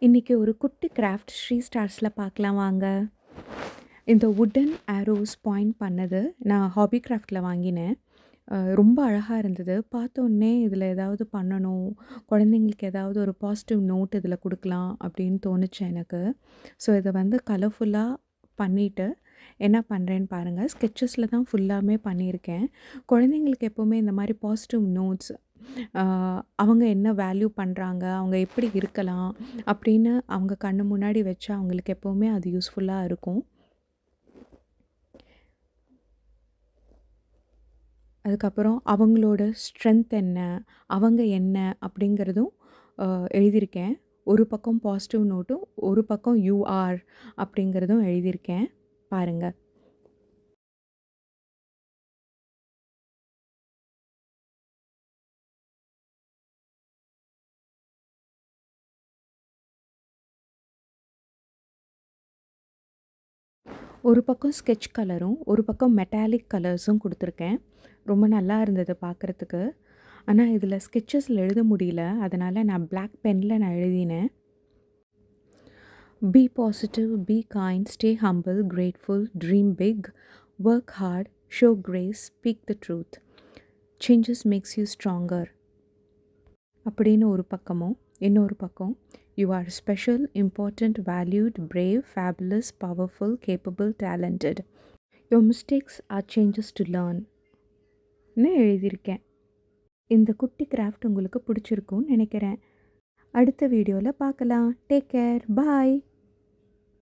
இன்றைக்கி ஒரு குட்டி கிராஃப்ட் ஸ்ரீ ஸ்டார்ஸில் பார்க்கலாம் வாங்க. இந்த வுட்டன் ஆரோஸ் பாயிண்ட் பண்ணது நான் ஹாபி கிராஃப்டில் வாங்கினேன். ரொம்ப அழகாக இருந்தது. பார்த்தோன்னே இதில் ஏதாவது பண்ணணும், குழந்தைங்களுக்கு ஏதாவது ஒரு பாசிட்டிவ் நோட் இதில் கொடுக்கலாம் அப்படின்னு தோணுச்சு எனக்கு. ஸோ இதை வந்து கலர்ஃபுல்லாக பண்ணிவிட்டு என்ன பண்ணுறேன்னு பாருங்கள். ஸ்கெச்சஸில் தான் ஃபுல்லாமே பண்ணியிருக்கேன். குழந்தைங்களுக்கு எப்போவுமே இந்த மாதிரி பாசிட்டிவ் நோட்ஸ், அவங்க என்ன வேல்யூ பண்ணுறாங்க, அவங்க எப்படி இருக்கலாம் அப்படின்னு அவங்க கண்ணு முன்னாடி வச்சா அவங்களுக்கு எப்போவுமே அது யூஸ்ஃபுல்லாக இருக்கும். அதுக்கப்புறம் அவங்களோட ஸ்ட்ரென்த் என்ன, அவங்க என்ன அப்படிங்கிறதும் எழுதியிருக்கேன். ஒரு பக்கம் பாசிட்டிவ் நோட்டும், ஒரு பக்கம் யூ ஆர் அப்படிங்கிறதும் எழுதியிருக்கேன். பாருங்கள். ஒரு பக்கம் ஸ்கெட்ச் கலரும், ஒரு பக்கம் மெட்டாலிக் கலர்ஸும் கொடுத்துருக்கேன். ரொம்ப நல்லா இருந்தது பார்க்குறதுக்கு. ஆனால் இதில் ஸ்கெச்சஸில் எழுத முடியல. அதனால் நான் பிளாக் பெனில் நான் எழுதினேன். Be positive, be kind, stay humble, grateful, dream big, work hard, show grace, speak the truth, changes makes you stronger அப்படின்னு ஒரு பக்கமும், இன்னொரு பக்கம் you are special, important, valued, brave, fabulous, powerful, capable, talented. Your mistakes are changes to லேர்ன்னு எழுதியிருக்கேன். இந்த குட்டி craft உங்களுக்கு பிடிச்சிருக்கும்னு நினைக்கிறேன். அடுத்த வீடியோவில் பார்க்கலாம். Take care. பாய்.